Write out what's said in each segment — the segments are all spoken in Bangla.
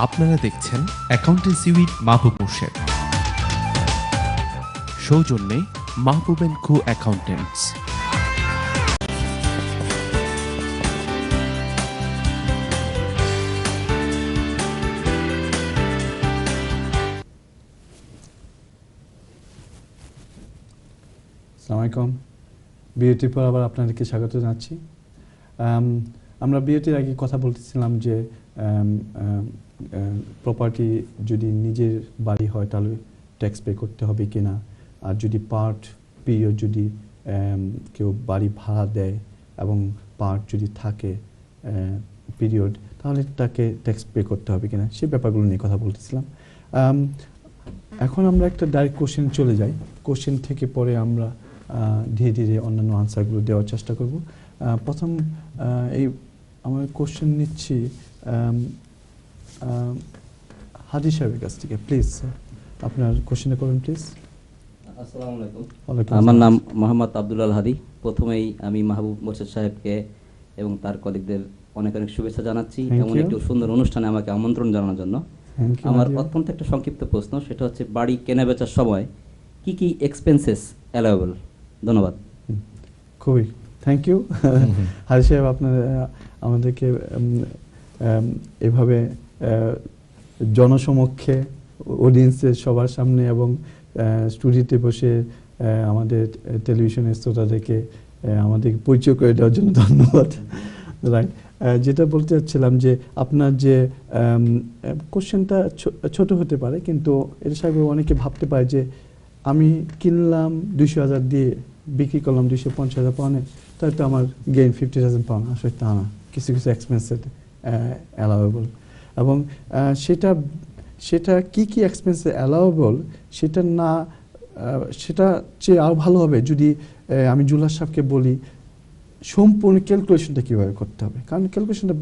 আপনারা দেখছেন অ্যাকাউন্টেন্সি উইথ মাহবুব মোর্শেদ, সৌজন্যে মাহবুব এন্ড কো অ্যাকাউন্টেন্টস। আসসালামু আলাইকুম। বিএটির পর আবার আপনাদেরকে স্বাগত জানাচ্ছি। আমরা বিএটির আগে কথা বলতেছিলাম যে প্রপার্টি যদি নিজের বাড়ি হয় তাহলে ট্যাক্স পে করতে হবে কিনা, আর যদি পার্ট পিরিয়ড যদি কেউ বাড়ি ভাড়া দেয় এবং পার্ট যদি থাকে পিরিয়ড তাহলে তাকে ট্যাক্স পে করতে হবে কিনা, সেই ব্যাপারগুলো নিয়ে কথা বলতেছিলাম। এখন আমরা একটা ডাইরেক্ট কোশ্চেন চলে যাই। কোশ্চেন থেকে পরে আমরা ধীরে ধীরে অন্যান্য আনসারগুলো দেওয়ার চেষ্টা করব। প্রথম এই আমার কোশ্চেন নিচ্ছি হাদি সাহেবের কাছ থেকে। প্লিজ আপনার কোশ্চেনটা করবেন প্লিজ। আসসালামু আলাইকুম। আমার নাম মোহাম্মদ আব্দুল আল হাদি। প্রথমেই আমি মাহবুব মোর্শেদ সাহেবকে এবং তার কলিগদের অনেক অনেক শুভেচ্ছা জানাচ্ছি এমন একটি সুন্দর অনুষ্ঠানে আমাকে আমন্ত্রণ জানানোর জন্য। আমার অত্যন্ত একটা সংক্ষিপ্ত প্রশ্ন, সেটা হচ্ছে বাড়ি কেনা বেচার সময় কি কি এক্সপেন্সেস অ্যালাউয়েবল? ধন্যবাদ। খুবই থ্যাংক ইউ হাদি সাহেব, আপনার আমাদেরকে এভাবে জনসমক্ষে অডিয়েন্সের সবার সামনে এবং স্টুডিওতে বসে আমাদের টেলিভিশনের শ্রোতাদেরকে আমাদের পরিচয় করে দেওয়ার জন্য ধন্যবাদ। রাইট, যেটা বলতে চাচ্ছিলাম যে আপনার যে কোশ্চেনটা ছোট হতে পারে, কিন্তু এর সাথে অনেকে ভাবতে পারে যে আমি কিনলাম 200,000 দিয়ে, বিক্রি করলাম 250,000 পাউন্ডে, তাই তো আমার গেইন 50,000 পাউন্ড। আসলে তা না, কিছু কিছু এক্সপেন্সেস অ্যালাউয়েবল, এবং সেটা কি কি এক্সপেন্স অ্যালাউয়েবল সেটা না, সেটা চেয়ে আরও ভালো হবে যদি আমি জুলাস সাহেবকে বলি সম্পূর্ণ ক্যালকুলেশনটা কীভাবে করতে হবে। কারণ ক্যালকুলেশনটা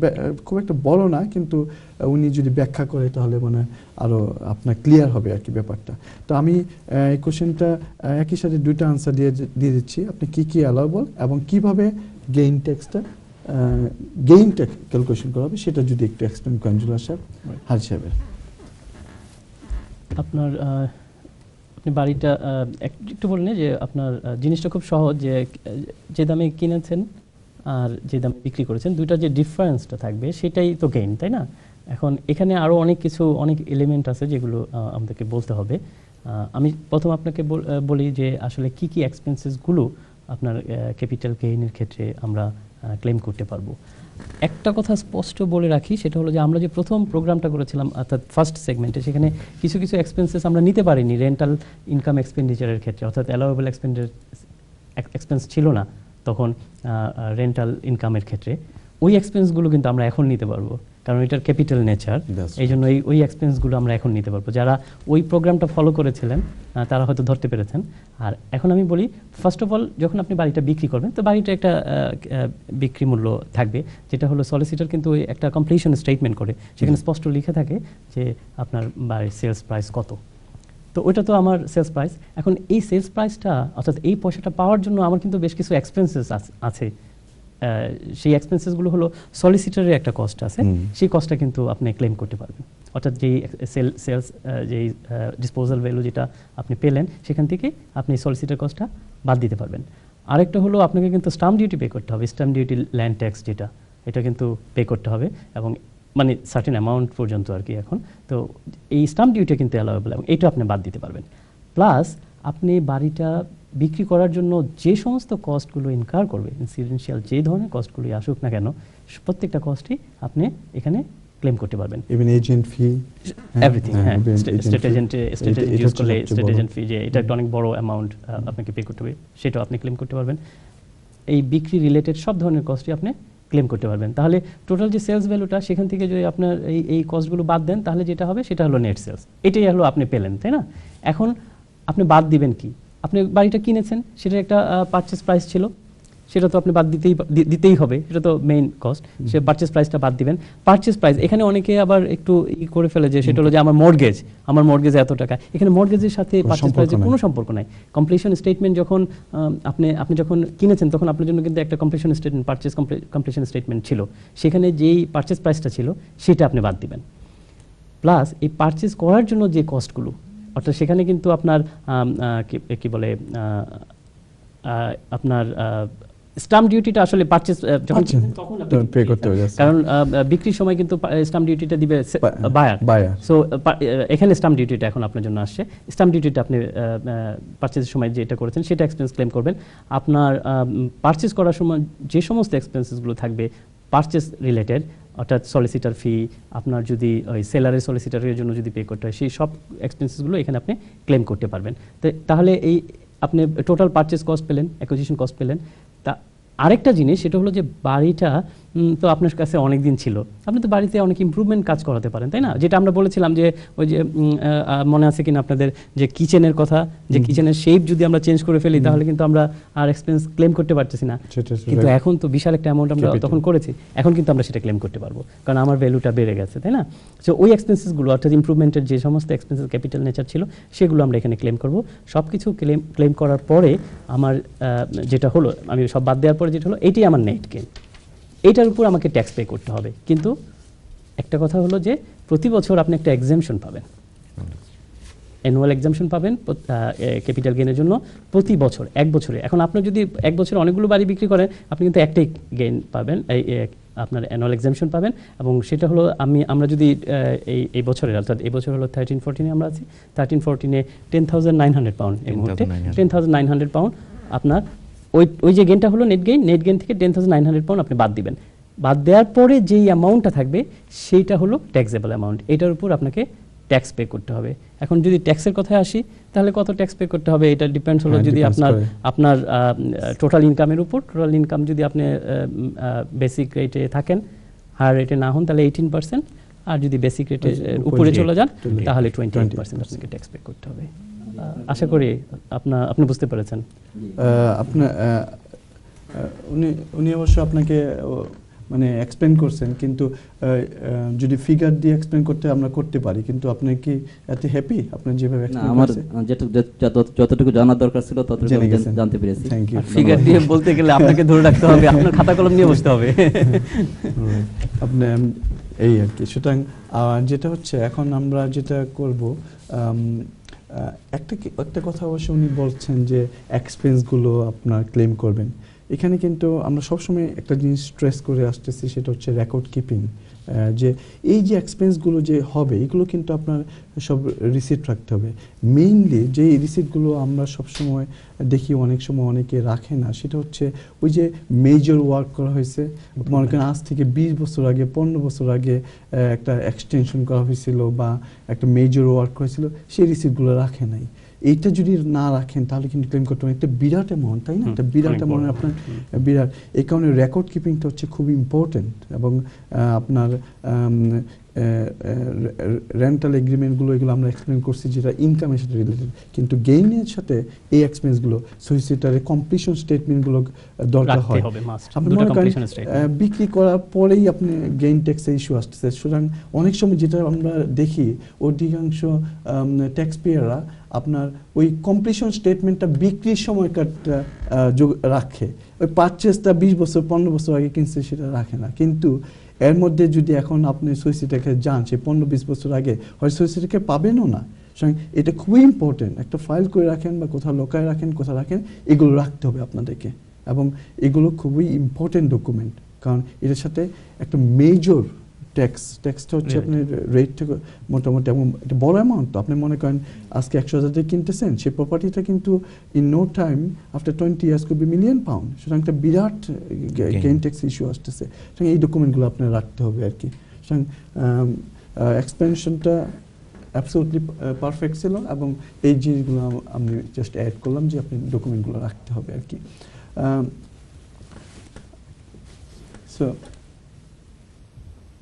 খুব একটা বড় না, কিন্তু উনি যদি ব্যাখ্যা করে তাহলে মানে আরও আপনার ক্লিয়ার হবে আর কি ব্যাপারটা। তো আমি এই কোশ্চেনটা একই সাথে দুইটা আনসার দিয়ে দিচ্ছি। আপনি কী কী অ্যালাউয়েবল এবং কীভাবে গেইনটা ক্যালকুলেশন করা হবে সেটা যদি একটু এক্সপ্লেন করেন জুলাস সাহেব। হাদি সাহেবের আপনার আপনি বাড়িটা একটু বললেন যে আপনার জিনিসটা খুব সহজ, যে দামে কিনেছেন আর যে দামে বিক্রি করেছেন দুইটা যে ডিফারেন্সটা থাকবে সেটাই তো গেইন, তাই না? এখন এখানে আরও অনেক এলিমেন্ট আছে যেগুলো আমাদেরকে বলতে হবে। আমি প্রথম আপনাকে বলি যে আসলে কি কি এক্সপেন্সেসগুলো আপনার ক্যাপিটাল গেইনের ক্ষেত্রে আমরা ক্লেম করতে পারবো। একটা কথা স্পষ্ট বলে রাখি, সেটা হলো যে আমরা যে প্রথম প্রোগ্রামটা করেছিলাম অর্থাৎ ফার্স্ট সেগমেন্টে, সেখানে কিছু কিছু এক্সপেন্সেস আমরা নিতে পারিনি রেন্টাল ইনকাম এক্সপেন্ডিচারের ক্ষেত্রে, অর্থাৎ অ্যালাউয়েবল এক্সপেন্স ছিল না তখন রেন্টাল ইনকামের ক্ষেত্রে। ওই এক্সপেন্সগুলো কিন্তু আমরা এখন নিতে পারবো, কারণ এটার ক্যাপিটাল নেচার, এই জন্য ওই এক্সপেন্সগুলো আমরা এখন নিতে পারবো। যারা ওই প্রোগ্রামটা ফলো করেছিলেন তারা হয়তো ধরতে পেরেছেন। আর এখন আমি বলি, ফার্স্ট অফ অল যখন আপনি বাড়িটা বিক্রি করবেন তো বাড়িটা একটা বিক্রি মূল্য থাকবে, যেটা হলো সলিসিটর কিন্তু ওই একটা কমপ্লিশন স্টেটমেন্ট করে, সেখানে স্পষ্ট লিখে থাকে যে আপনার বাড়ির সেলস প্রাইস কত। তো ওইটা তো আমার সেলস প্রাইস। এখন এই সেলস প্রাইসটা অর্থাৎ এই পয়সাটা পাওয়ার জন্য আমার কিন্তু বেশ কিছু এক্সপেন্সেস আছে। সেই এক্সপেন্সেসগুলো হলো সলিসিটরের একটা কস্ট আছে, সেই কস্টটা কিন্তু আপনি ক্লেম করতে পারবেন। অর্থাৎ যেই সেলস যেই ডিসপোজাল ভ্যালু যেটা আপনি পেলেন সেখান থেকে আপনি সলিসিটর কস্টটা বাদ দিতে পারবেন। আরেকটা হলো আপনাকে কিন্তু স্টাম্প ডিউটি পে করতে হবে, স্টাম্প ডিউটি ল্যান্ড ট্যাক্স যেটা, এটা কিন্তু পে করতে হবে, এবং মানে সার্টেন অ্যামাউন্ট পর্যন্ত আর কি। এখন তো এই স্টাম্প ডিউটি কিন্তু অ্যালাউয়েবল, এবং এটা আপনি বাদ দিতে পারবেন। প্লাস আপনি বাড়িটা বিক্রি করার জন্য যে সমস্ত কস্টগুলো ইনকার করবে, ইনসিডেন্সিয়াল যে ধরনের কস্টগুলি আসুক না কেন, প্রত্যেকটা কস্টই আপনি এখানে ক্লেম করতে পারবেন। ইভেন এজেন্ট ফি, এভরিথিং। হ্যাঁ, স্টেট এজেন্ট ইউজ করলে স্টেট এজেন্ট ফি, যে এটা একটা অনেক বড় অ্যামাউন্ট আপনাকে পে করতে হবে, সেটাও আপনি ক্লেম করতে পারবেন। এই বিক্রি রিলেটেড সব ধরনের কস্টই আপনি ক্লেম করতে পারবেন। তাহলে টোটাল যে সেলস ভ্যালুটা, সেখান থেকে যদি আপনার এই কস্টগুলো বাদ দেন তাহলে যেটা হবে সেটা হলো নেট সেলস। এটাই হলো আপনি পেলেন, তাই না? এখন আপনি বাদ দিবেন কি? আপনি বাড়িটা কিনেছেন, সেটার একটা পারচেস প্রাইস ছিল, সেটা তো আপনি বাদ দিতেই হবে, সেটা তো মেইন কস্ট। সে পারচেস প্রাইসটা বাদ দিবেন। পারচেস প্রাইস এখানে অনেকে আবার একটু করে ফেলে যে সেটা হলো যে আমার মর্টগেজ এত টাকা। এখানে মর্টগেজের সাথে পারচেস প্রাইসের কোনো সম্পর্ক নাই। কমপ্লিশন স্টেটমেন্ট যখন আপনি যখন কিনেছেন তখন আপনার জন্য কিন্তু একটা completion statement, purchase completion statement ছিল, সেখানে যেই পারচেস প্রাইসটা ছিল সেটা আপনি বাদ দিবেন। প্লাস এই পারচেজ করার জন্য যে কস্টগুলো, অর্থাৎ সেখানে কিন্তু আপনার কি বলে আপনার স্টাম্প ডিউটিটা আসলে পারচেজ যখন তখন পে করতে হবে, কারণ বিক্রির সময় কিন্তু স্টাম্প ডিউটিটা দিবে বায়ার। সো এখানে স্টাম্প ডিউটিটা এখন আপনার জন্য আসছে। স্টাম্প ডিউটিটা আপনি পারচেজের সময় যেটা করেছেন সেটা এক্সপেন্স ক্লেম করবেন। আপনার পারচেজ করার সময় যে সমস্ত এক্সপেন্সেসগুলো থাকবে পারচেজ রিলেটেড, অর্থাৎ সলিসিটার ফি, আপনার যদি ওই সেলারের সলিসিটারের জন্য যদি পে করতে হয়, সেই সব এক্সপেন্সেসগুলো এখানে আপনি ক্লেম করতে পারবেন। তাহলে এই আপনি টোটাল পারচেজ কস্ট পেলেন, অ্যাকুইজিশন কস্ট পেলেন। তা আরেকটা জিনিস সেটা হলো যে বাড়িটা তো আপনার কাছে অনেক দিন ছিল, আপনি তো বাড়িতে অনেক ইমপ্রুভমেন্ট কাজ করাতে পারেন, তাই না? যেটা আমরা বলেছিলাম যে ওই যে মনে আছে কিনা আপনাদের যে কিচেনের কথা, যে কিচেনের শেপ যদি আমরা চেঞ্জ করে ফেলি তাহলে কিন্তু আমরা আর এক্সপেন্স ক্লেম করতে পারতেছি না। কিন্তু এখন তো বিশাল একটা অ্যামাউন্ট আমরা তখন করেছি, এখন কিন্তু আমরা সেটা ক্লেম করতে পারবো, কারণ আমার ভ্যালুটা বেড়ে গেছে, তাই না? সো ওই এক্সপেন্সেসগুলো অর্থাৎ ইমপ্রুভমেন্টের যে সমস্ত এক্সপেন্সেস ক্যাপিটাল নেচার ছিল সেগুলো আমরা এখানে ক্লেম করব। সব কিছু ক্লেম করার পরে আমার যেটা হলো, আমি সব বাদ দেওয়ার পরে যেটা হলো, এটাই আমার নেট গেইন। এইটার উপর আমাকে ট্যাক্স পে করতে হবে। কিন্তু একটা কথা হলো যে প্রতি বছর আপনি একটা এক্সামশন পাবেন, অ্যানুয়াল এক্সামশন পাবেন ক্যাপিটাল গেইনের জন্য প্রতি বছর, এক বছরে। এখন আপনি যদি এক বছরে অনেকগুলো বাড়ি বিক্রি করেন, আপনি কিন্তু একটাই গেইন পাবেন, আপনার অ্যানুয়াল এক্সামশন পাবেন। এবং সেটা হলো আমরা যদি এই বছরের, অর্থাৎ এই বছর হলো 13-14 আমরা আছি, 13-14 10,900 পাউন্ড, এই মুহূর্তে 10,900 পাউন্ড আপনার ওই যে গেইনটা হলো নেট গেইন থেকে 10,900 পাউন্ড আপনি বাদ দিবেন। বাদ দেওয়ার পরে যেই অ্যামাউন্টটা থাকবে সেইটা হলো ট্যাক্সেবল অ্যামাউন্ট, এটার উপর আপনাকে ট্যাক্স পে করতে হবে। এখন যদি ট্যাক্সের কথায় আসি, তাহলে কত ট্যাক্স পে করতে হবে এটা ডিপেন্ডস হলো যদি আপনার টোটাল ইনকামের উপর। টোটাল ইনকাম যদি আপনি বেসিক রেটে থাকেন, হায়ার রেটে না হন, তাহলে 18%, আর যদি বেসিক রেটে উপরে চলে যান তাহলে 28% আপনাকে ট্যাক্স পে করতে হবে। আশা করি আপনি বুঝতে পেরেছেন। উনি অবশ্য আপনাকে মানে এক্সপ্লেন করছেন, কিন্তু যদি ফিগার দিয়ে এক্সপ্লেন করতে আমরা করতে পারি, কিন্তু আপনি কি এতে হ্যাপি? আপনি যেভাবে এক্সপ্লেন করেছেন, আমার যতটুকু জানার দরকার ছিল ততটুকু জানতে পেরেছি। Thank you. ফিগার দিয়ে বলতে গেলে আপনাকে ধরে রাখতে হবে, আপনার খাতা কলম নিয়ে বসতে হবে। আপনি এই আর কি। সুতরাং যেটা হচ্ছে এখন আমরা যেটা করব, একটা কথা অবশ্য উনি বলছেন যে এক্সপেন্সগুলো আপনার ক্লেম করবেন। এখানে কিন্তু আমরা সবসময় একটা জিনিস স্ট্রেস করে আসতেছি, সেটা হচ্ছে রেকর্ড কিপিং। যে এই যে এক্সপেন্সগুলো যে হবে, এগুলো কিন্তু আপনার সব রিসিপ্ট রাখতে হবে। মেইনলি যে রিসিপ্টগুলো আমরা সবসময় দেখি অনেক সময় অনেকে রাখে না, সেটা হচ্ছে ওই যে মেজর ওয়ার্ক করা হয়েছে, মনে করেন আজ থেকে 20 বছর আগে, 15 বছর আগে একটা এক্সটেনশন করা হয়েছিল বা একটা মেজর ওয়ার্ক করেছিল, সেই রিসিপ্টগুলো রাখে নাই। এইটা যদি না রাখেন তাহলে কিন্তু ক্লেম করতে হবে। একটা বিরাট অ্যামাউন্ট, তাই না? একটা বিরাট অ্যামাউন্ট আপনার বিরাট। এই কারণে রেকর্ড কিপিংটা হচ্ছে খুব ইম্পর্টেন্ট। এবং আপনার রেন্টাল এগ্রিমেন্টগুলো, এগুলো আমরা এক্সপ্লেন করছি যেটা ইনকামের সাথে রিলেটেড, কিন্তু গেইনের সাথে এই এক্সপেন্সগুলো, সলিসিটারের কমপ্লিশন স্টেটমেন্টগুলো দরকার হয়। আপনি মনে করেন বিক্রি করার পরেই আপনি গেইন ট্যাক্সের ইস্যু আসতেছে। সুতরাং অনেক সময় যেটা আমরা দেখি, অধিকাংশ ট্যাক্স পেয়াররা আপনার ওই কমপ্লিশন স্টেটমেন্টটা বিক্রির সময়কারটা রাখে, ওই পারচেসটা 20 বছর 15 বছর আগে কিনছে সেটা রাখে না। কিন্তু এর মধ্যে যদি এখন আপনি সলিসিটারকে যান, সে 15-20 বছর আগে হয় সলিসিটারকে পাবেনও না। সুতরাং এটা খুবই ইম্পর্টেন্ট, একটা ফাইল করে রাখেন বা কোথাও লোকায় রাখেন, কোথাও রাখেন, এগুলো রাখতে হবে আপনাদেরকে। এবং এগুলো খুবই ইম্পর্টেন্ট ডকুমেন্ট, কারণ এটার সাথে একটা মেজর ট্যাক্সটা হচ্ছে আপনার রেট থেকে মোটামুটি, এবং এটা বড় অ্যামাউন্ট। তো আপনি মনে করেন আজকে 100,000 টাকা কিনতেছেন, সেই প্রপার্টিটা কিন্তু in no time after 20 years could be million pound। সুতরাং একটা বিরাট গেইন ট্যাক্স ইস্যু আসতেছে। সুতরাং এই ডকুমেন্টগুলো আপনার রাখতে হবে আর কি। সুতরাং এক্সপেনশনটা অ্যাবসলিউটলি পারফেক্ট ছিল, এবং এই জিনিসগুলো আমি জাস্ট অ্যাড করলাম যে আপনি ডকুমেন্টগুলো রাখতে হবে আর কি। So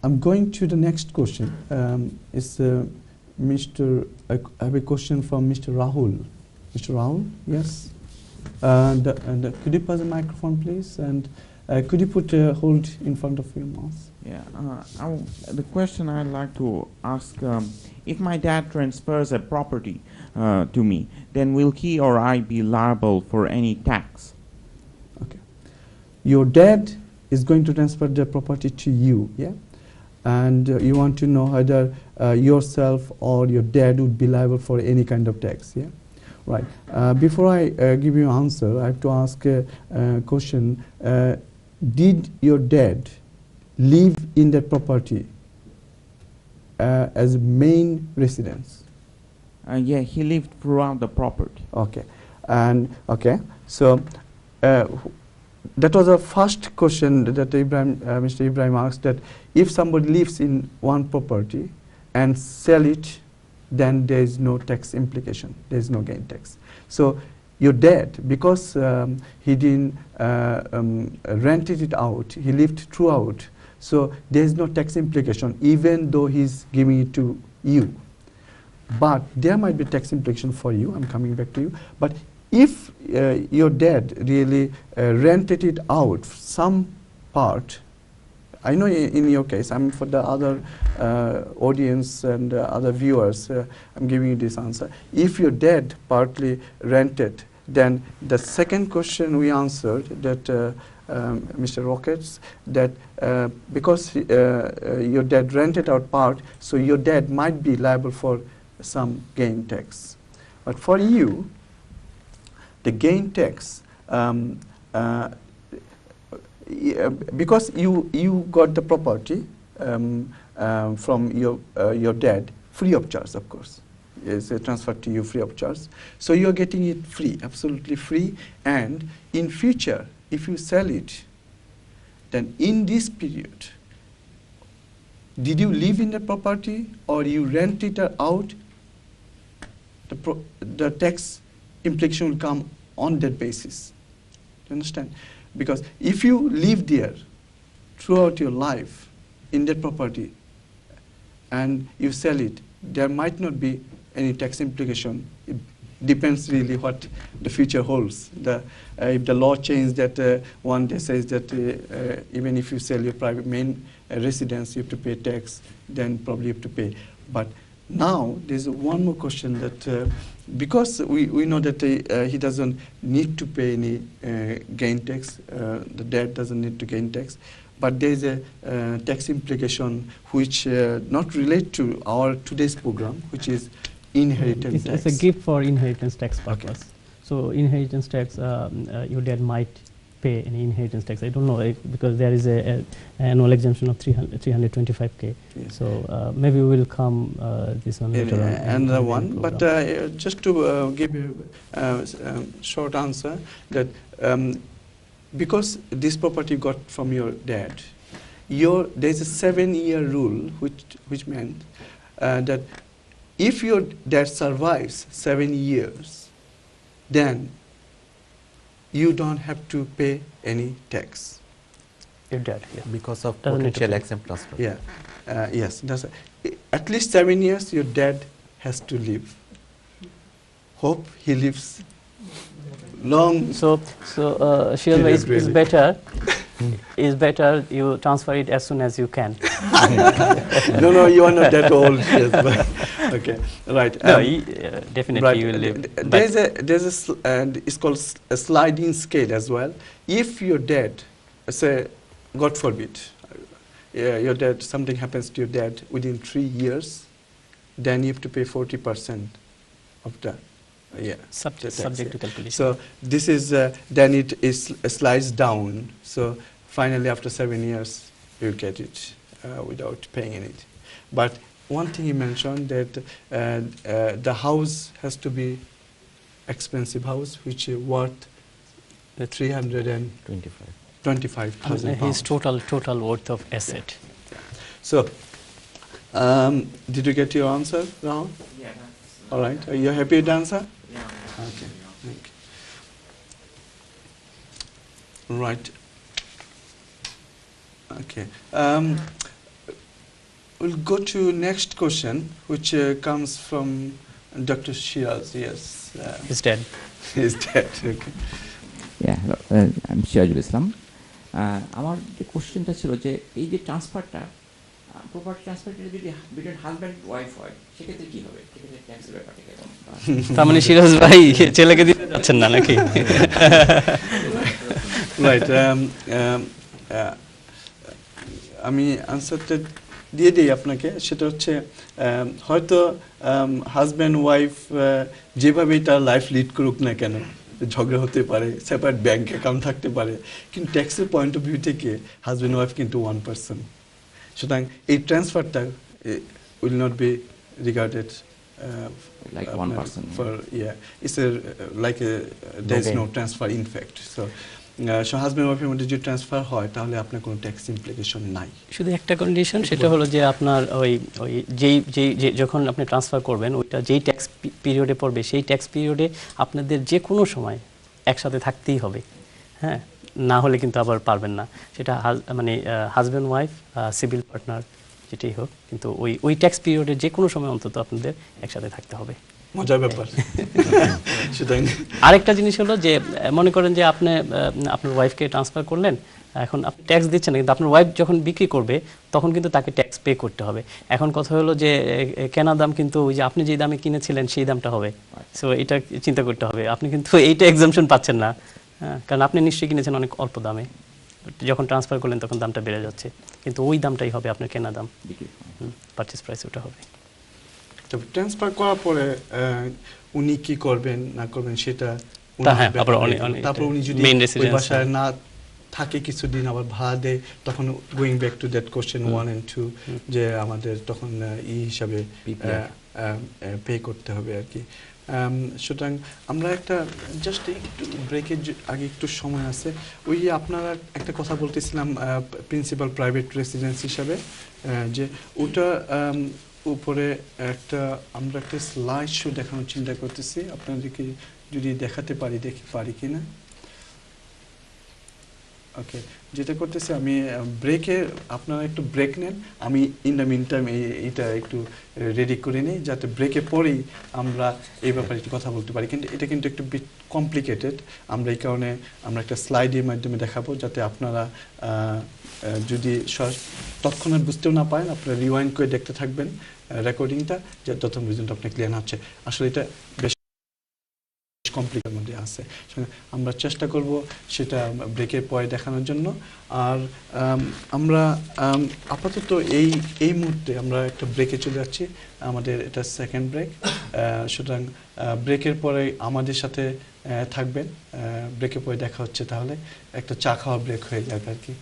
I'm going to the next question. I have a question from Mr. Rahul. Mr. Rahul, yes. Could you pass the microphone, please? And could you put a hold in front of your mouth? Yeah. The question I'd like to ask: if my dad transfers a property to me, then will he or I be liable for any tax? Okay. Your dad is going to transfer the property to you, yeah? and you want to know whether yourself or your dad would be liable for any kind of tax. Yeah, right. Before I give you an answer, I have to ask a question. Did your dad live in that property as main residence? Yeah, he lived throughout the property. Okay, and okay, so that was the first question that Mr. Ibrahim asked, that if somebody lives in one property and sell it, then there is no tax implication, there is no gain tax. So your dad, because he didn't rented it out, he lived throughout, so there is no tax implication even though he's giving it to you. But there might be tax implication for you, I'm coming back to you. But if your dad really rented it out, some part, I know in your case, I'm for the other audience and other viewers, I'm giving you this answer. If your dad partly rented, then the second question we answered, that Mr. Rockets, that because your dad rented out part, so your dad might be liable for some gain tax. But for you, the gain tax, because you got the property from your dad free of charge, of course, is transferred to you free of charge. So you're getting it free, absolutely free. And in future, if you sell it, then in this period, did you live in the property or you rent it out? The tax implication will come on that basis. Do you understand? Because if you live there throughout your life in that property and you sell it, there might not be any tax implication. It depends really what the future holds. If the law changes that one day says that even if you sell your private main residence, you have to pay tax, then probably you have to pay. But now there's one more question that because we know that he doesn't need to pay any gain tax, the dad doesn't need to gain tax, but there's a tax implication which not relate to our today's program, which is inheritance tax. It's a gift for inheritance tax purpose. Okay. So inheritance tax, your dad might pay any inheritance tax. I don't know because there is a annual exemption of 325K. Yes. So maybe we will come this one later on. Another one, but just to give you a short answer, that because this property you got from your dad, there's a 7-year rule which meant that if your dad survives 7 years, then you don't have to pay any tax. Your dad, yeah. Because of Doesn't potential exempt transfer. Yeah, yes. At least 7 years your dad has to live. Hope he lives long. So Shilva, is better you transfer it as soon as you can. No, you are not that old. Yes, but okay, right. No, definitely right. you will live. There's it's called a sliding scale as well. If your dad, say, God forbid, your dad, something happens to your dad within 3 years, then you have to pay 40% of that. Subject to calculation. So this is then it is slides down. So finally, after 7 years, you get it without paying it. But one thing you mentioned that the house has to be expensive house, which is worth 325,000 His pounds. total worth of asset. So, did you get your answer, Rahul? Yeah. All right. Are you happy with the answer? Yeah. Okay. Thank you. Right. Okay. We'll go to next question, which comes from Dr. Shiraz. Yes. He's dead. He's dead. Okay. Yeah, I'm Shirazul Islam. আমার যে কোশ্চেনটা ছিল যে এই যে ট্রান্সফারটা প্রপার্টি ট্রান্সফারটা যদি বিটুইন হাজব্যান্ড ওয়াইফ হয় সেক্ষেত্রে কি হবে? সেক্ষেত্রে ট্যাক্সের ব্যাপারটা কেমন? তার মানে সিরাজ ভাই ছেলেকে দিতে যাচ্ছেন না নাকি? Right. আমি answered দিয়ে দিই আপনাকে, সেটা হচ্ছে হয়তো হাজব্যান্ড ওয়াইফ যেভাবেই তার লাইফ লিড করুক না কেন, ঝগড়া হতে পারে, সেপারেট ব্যাংক অ্যাকাউন্ট থাকতে পারে, কিন্তু ট্যাক্সের পয়েন্ট অফ ভিউ থেকে হাজব্যান্ড ওয়াইফ কিন্তু ওয়ান পার্সন। সুতরাং এই ট্রান্সফারটা will not be regarded like one person. For it's like there is no transfer in fact. So husband ওয়াইফের মধ্যে যে ট্রান্সফার হয় তাহলে আপনার কোনো ট্যাক্স ইমপ্লিকেশন নাই। শুধু একটা কন্ডিশন, সেটা হলো যে আপনার ওই যখন আপনি ট্রান্সফার করবেন ওইটা যেই ট্যাক্স পিরিয়ডে পড়বে সেই ট্যাক্স পিরিয়ডে আপনাদের যে কোনো সময় একসাথে থাকতেই হবে, হ্যাঁ, না হলে কিন্তু আবার পারবেন না। সেটা মানে হাজব্যান্ড ওয়াইফ, সিভিল পার্টনার যেটাই হোক, কিন্তু ওই ট্যাক্স পিরিয়ডে যে কোনো সময় অন্তত আপনাদের একসাথে থাকতে হবে। মজার ব্যাপার। আরেকটা জিনিস হলো যে মনে করেন যে আপনি আপনার ওয়াইফকে ট্রান্সফার করলেন, এখন আপনি ট্যাক্স দিচ্ছেন না, কিন্তু আপনার ওয়াইফ যখন বিক্রি করবে তখন কিন্তু তাকে ট্যাক্স পে করতে হবে। এখন কথা হলো যে কেনা দাম কিন্তু ওই যে আপনি যে দামে কিনেছিলেন সেই দামটা হবে, সো এটা চিন্তা করতে হবে। আপনি কিন্তু এইটা এক্সাম্পশন পাচ্ছেন না, হ্যাঁ, কারণ আপনি নিশ্চয়ই কিনেছেন অনেক অল্প দামে, যখন ট্রান্সফার করলেন তখন দামটা বেড়ে যাচ্ছে, কিন্তু ওই দামটাই হবে আপনার কেনা দাম, পারচেজ প্রাইস ওটা হবে। ট্রান্সফার করার পরে উনি কি করবেন না করবেন সেটা তারপর উনি যদি ওই বাসায় না থাকে কিছুদিন আবার ভাড়া দেয়, তখন going back to that question 1 and 2 যে আমাদের তখন হিসাবে পে করতে হবে আর কি। সুতরাং আমরা একটা জাস্ট একটু ব্রেকের আগে একটু সময় আছে, ওই আপনারা একটা কথা বলতেছিলাম প্রিন্সিপাল প্রাইভেট রেসিডেন্স হিসাবে, যে ওটা উপরে আমরা একটা স্লাইড শো দেখানোর চিন্তা করতেছি, আপনাদেরকে যদি দেখাতে পারি কিনা। ওকে, যেটা করতেছি আমি ব্রেকে, আপনারা একটু ব্রেক নেন, আমি ইন দ্য মিন টাইম এইটা একটু রেডি করে নিই, যাতে ব্রেকের পরেই আমরা এই ব্যাপারে একটু কথা বলতে পারি। কিন্তু এটা কিন্তু একটু বিট কমপ্লিকেটেড, আমরা এই কারণে আমরা একটা স্লাইডের মাধ্যমে দেখাবো, যাতে আপনারা যদি তৎক্ষণাৎ বুঝতেও না পারেন, আপনারা রিওয়াইন্ড করে দেখতে থাকবেন রেকর্ডিংটা, যতক্ষণ পর্যন্ত আপনার ক্লিয়ার হচ্ছে। আসলে এটা বেশ কমপ্লিকেটের মধ্যে আছে, আমরা চেষ্টা করব সেটা ব্রেকের পরে দেখানোর জন্য। আর আমরা আপাতত এই মুহূর্তে আমরা একটা ব্রেকে চলে যাচ্ছি, আমাদের এটা সেকেন্ড ব্রেক। সুতরাং ব্রেকের পরে আমাদের সাথে থাকবেন, ব্রেকের পরে দেখা হচ্ছে। তাহলে একটা চা খাওয়া ব্রেক হয়ে যাক আর কি,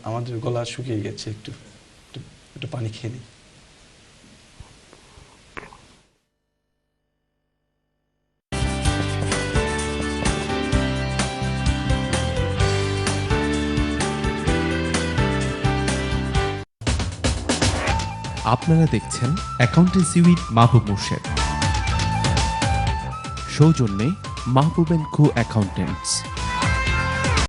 আমাদের গলা শুকিয়ে গেছে, একটু পানি খেয়ে নিই। আপনারা দেখছেন অ্যাকাউন্টেন্সি উইথ মাহবুব মোর্শেদ, সৌজন্যে মাহবুব এন্ড কো অ্যাকাউন্টেন্টস।